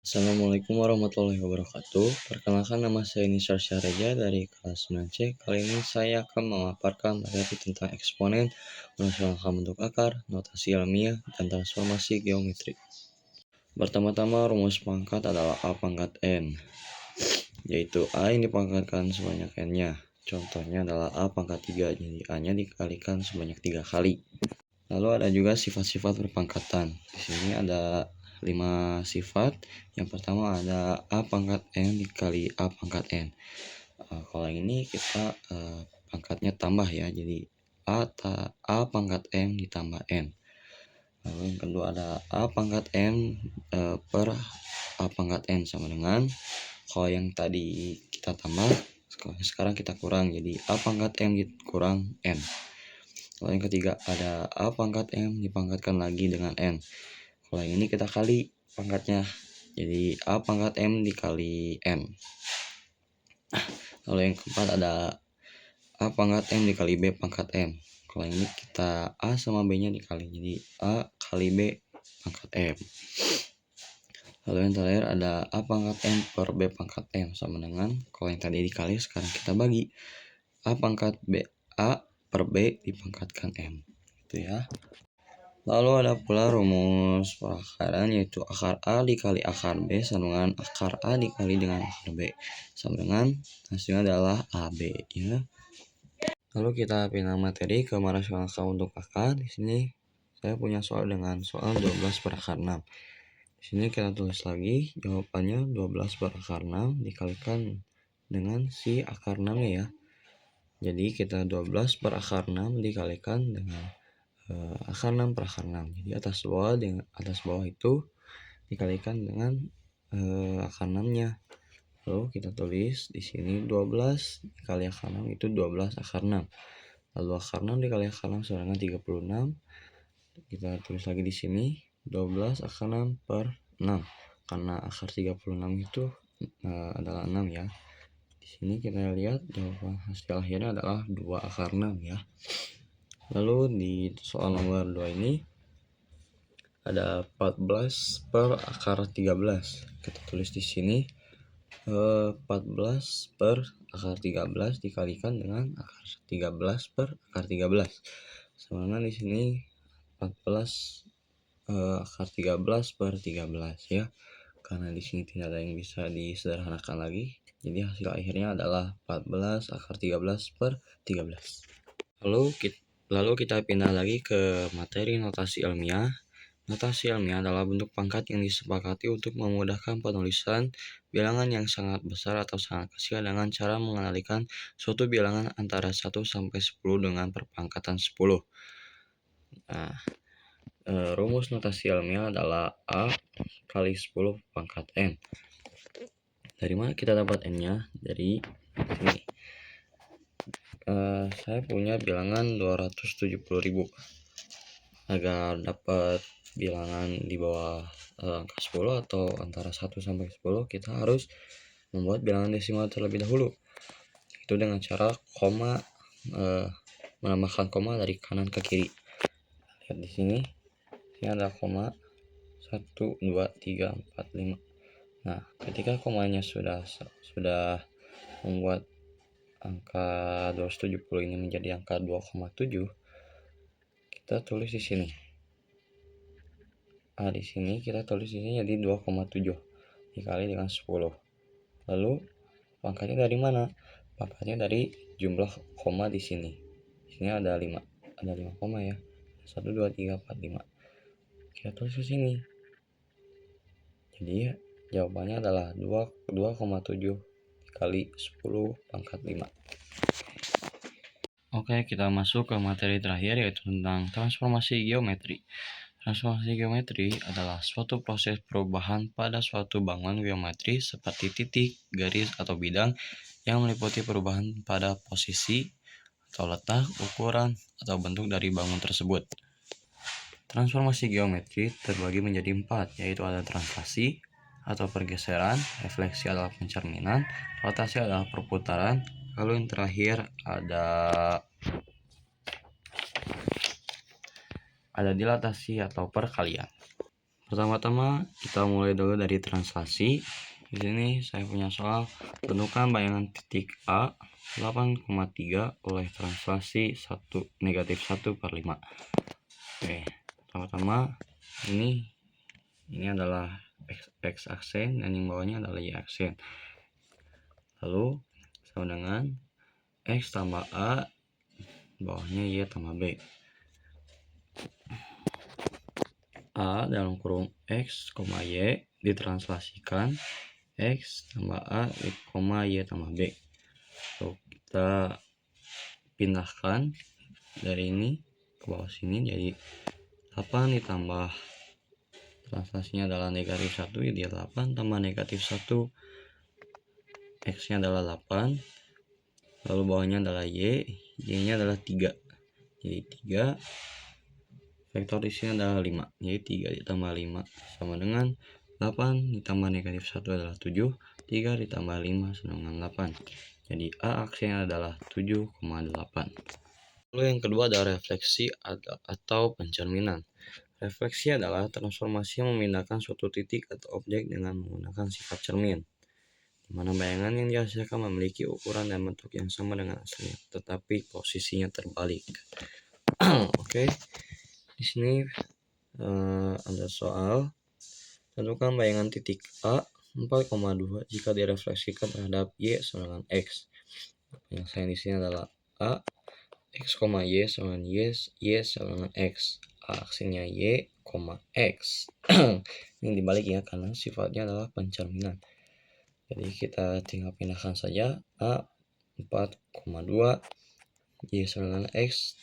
Assalamualaikum warahmatullahi wabarakatuh. Perkenalkan, nama saya Nisar Syahreja dari kelas 9C. Kali ini saya akan memaparkan materi tentang eksponen, merancangkan bentuk akar, notasi ilmiah, dan transformasi geometri. Pertama-tama, rumus pangkat adalah A pangkat N, yaitu A yang dipangkatkan sebanyak N-nya. Contohnya adalah A pangkat 3, jadi A-nya dikalikan sebanyak 3 kali. Lalu ada juga sifat-sifat berpangkatan. Di sini ada 5 sifat. Yang pertama ada A pangkat N dikali A pangkat N. Kalau yang ini kita pangkatnya tambah ya, jadi A pangkat M ditambah N. Lalu yang kedua ada A pangkat M per A pangkat N sama dengan, kalau yang tadi kita tambah, sekarang kita kurang, jadi A pangkat M kurang N. Kalau yang ketiga ada A pangkat M dipangkatkan lagi dengan N. Kalau yang ini kita kali pangkatnya, jadi A pangkat M dikali N. Lalu yang keempat ada A pangkat M dikali B pangkat M. Kalau yang ini kita A sama B nya dikali, jadi A kali B pangkat M. Lalu yang terakhir ada A pangkat M per B pangkat M sama dengan, kalau yang tadi dikali sekarang kita bagi, A pangkat B A per B dipangkatkan M. Ya. Lalu ada pula rumus perakaran, yaitu akar A dikali akar B sama dengan akar A dikali dengan akar B sama dengan hasilnya adalah AB ya. Lalu kita pindah materi ke merancangkan untuk akar. Di sini saya punya soal dengan soal 12 per akar 6. Di sini kita tulis lagi jawabannya 12 per akar 6 dikalikan dengan si akar 6-nya ya. Jadi kita 12 per akar 6 dikalikan dengan akar 6 per akar 6. Jadi atas bawah itu dikalikan dengan akar 6-nya. Lalu kita tulis di sini 12 dikali akar 6 itu 12 akar 6. Lalu akar 6 dikali akar 6 sama dengan 36. Kita tulis lagi di sini 12 akar 6 per 6. Karena akar 36 itu adalah 6 ya. Di sini kita lihat jawaban hasil akhirnya adalah 2 akar 6 ya. Lalu di soal nomor 2 ini ada 14 per akar 13. Kita tulis di sini 14 per akar 13 dikalikan dengan akar 13 per akar 13. Sama dengan di sini 14 akar 13 per 13 ya. Karena di sini tidak ada yang bisa disederhanakan lagi, jadi hasil akhirnya adalah 14 akar 13 per 13. Lalu kita pindah lagi ke materi notasi ilmiah. Notasi ilmiah adalah bentuk pangkat yang disepakati untuk memudahkan penulisan bilangan yang sangat besar atau sangat kecil dengan cara mengenalikan suatu bilangan antara 1 sampai 10 dengan perpangkatan 10. Nah, rumus notasi ilmiah adalah A kali 10 pangkat N. Dari mana kita dapat N-nya? Dari sini. Saya punya bilangan 270.000. Agar dapat bilangan di bawah angka 10 atau antara 1 sampai 10, kita harus membuat bilangan desimal terlebih dahulu. Itu dengan cara koma, menambahkan koma dari kanan ke kiri. Lihat di sini ada koma 1, 2, 3, 4, 5. Nah, ketika komanya sudah membuat angka 270 ini menjadi angka 2,7, kita tulis di sini. Di sini kita tulis ini jadi 2,7 dikali dengan 10. Lalu pangkatnya dari mana? Pangkatnya dari jumlah koma di sini. Di sini ada 5 koma ya. 1, 2, 3, 4, 5. Kita tulis di sini. Jadi jawabannya adalah 2,7 dikali 10 pangkat 5. Oke, kita masuk ke materi terakhir, yaitu tentang transformasi geometri. Transformasi geometri adalah suatu proses perubahan pada suatu bangunan geometri seperti titik, garis, atau bidang yang meliputi perubahan pada posisi atau letak, ukuran, atau bentuk dari bangunan tersebut. Transformasi geometri terbagi menjadi 4, yaitu ada translasi atau pergeseran, refleksi adalah pencerminan, rotasi adalah perputaran, lalu yang terakhir ada dilatasi atau perkalian. Pertama-tama kita mulai dulu dari translasi. Di sini saya punya soal, tentukan bayangan titik A 8,3 oleh translasi negatif 1/5. Oke, pertama-tama ini adalah x aksen dan yang bawahnya adalah y aksen. Lalu sama dengan x tambah A, bawahnya y tambah B. A dalam kurung x, y ditranslasikan x tambah A, y tambah B. Lalu kita pindahkan dari ini ke bawah sini, jadi 8 ditambah translasinya adalah negatif 1, jadi 8 tambah negatif 1, x nya adalah 8, lalu bawahnya adalah y nya adalah 3, jadi 3, vektor di sini adalah 5, jadi 3 ditambah 5 sama dengan 8 ditambah negatif 1 adalah 7, 3 ditambah 5 sama dengan 8. Jadi A aksennya adalah 7,8. Lalu yang kedua ada refleksi atau pencerminan. Refleksi adalah transformasi yang memindahkan suatu titik atau objek dengan menggunakan sifat cermin, di mana bayangan yang dihasilkan memiliki ukuran dan bentuk yang sama dengan aslinya, tetapi posisinya terbalik. Oke. Di sini ada soal, tentukan bayangan titik A 4,2 jika direfleksikan terhadap y sama dengan x. Yang saya di sini adalah A x, y sama dengan y sama dengan x. A aksennya y, x. Ini dibalik ya, karena sifatnya adalah pencerminan. Jadi kita tinggal pindahkan saja A 4,2 y sama dengan x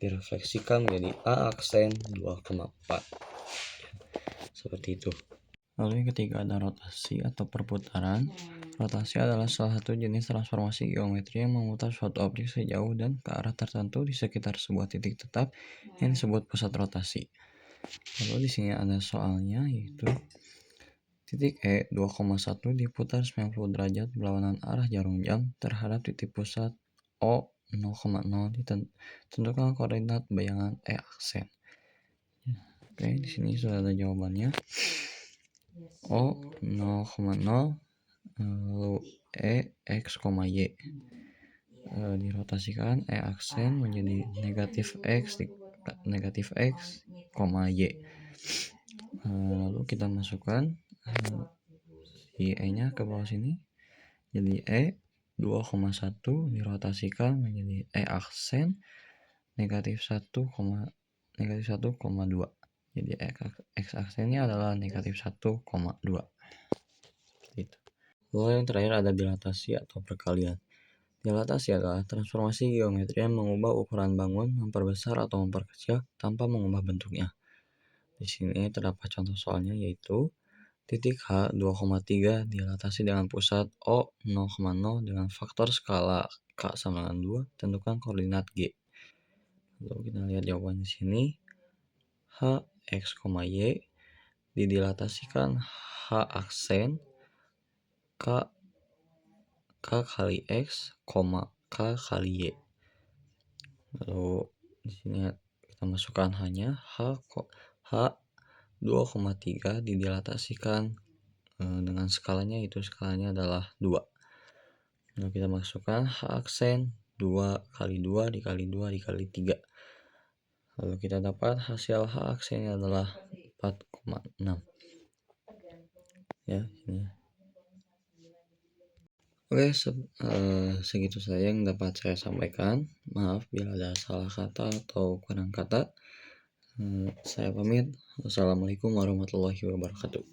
direfleksikan menjadi A aksen 2,4. Seperti itu. Lalu yang ketiga ada rotasi atau perputaran. Rotasi adalah salah satu jenis transformasi geometri yang memutar suatu objek sejauh dan ke arah tertentu di sekitar sebuah titik tetap yang disebut pusat rotasi. Lalu di sini ada soalnya, yaitu titik E 2,1 diputar 90 derajat berlawanan arah jarum jam terhadap titik pusat O 0,0, tentukan koordinat bayangan E aksen. Oke, di sini sudah ada jawabannya. O 0,0 lalu E x, y dirotasikan E aksen menjadi negatif x, y. Lalu kita masukkan si E nya ke bawah sini, jadi E 2,1 dirotasikan menjadi E aksen negatif 1,2. Jadi x aksennya adalah negatif 1,2. Gitu. Lalu yang terakhir ada dilatasi atau perkalian. Dilatasi adalah transformasi geometri yang mengubah ukuran bangun, memperbesar atau memperkecil tanpa mengubah bentuknya. Di sini terdapat contoh soalnya, yaitu titik H 2,3 dilatasi dengan pusat O 0,0 dengan faktor skala K sama dengan 2, tentukan koordinat G. Lalu kita lihat jawaban di sini. H x, y didilatasikan H aksen K kali x, K kali y. Lalu di sini kita masukkan hanya H 2,3 didilatasikan dengan skalanya, itu skalanya adalah 2. Lalu kita masukkan H aksen 2 kali 2 dikali 2 dikali 3. Lalu kita dapat hasil H aksennya adalah 4,6. Ya, ini. Oke, segitu saja yang dapat saya sampaikan. Maaf bila ada salah kata atau kurang kata. Saya pamit. Wassalamualaikum warahmatullahi wabarakatuh.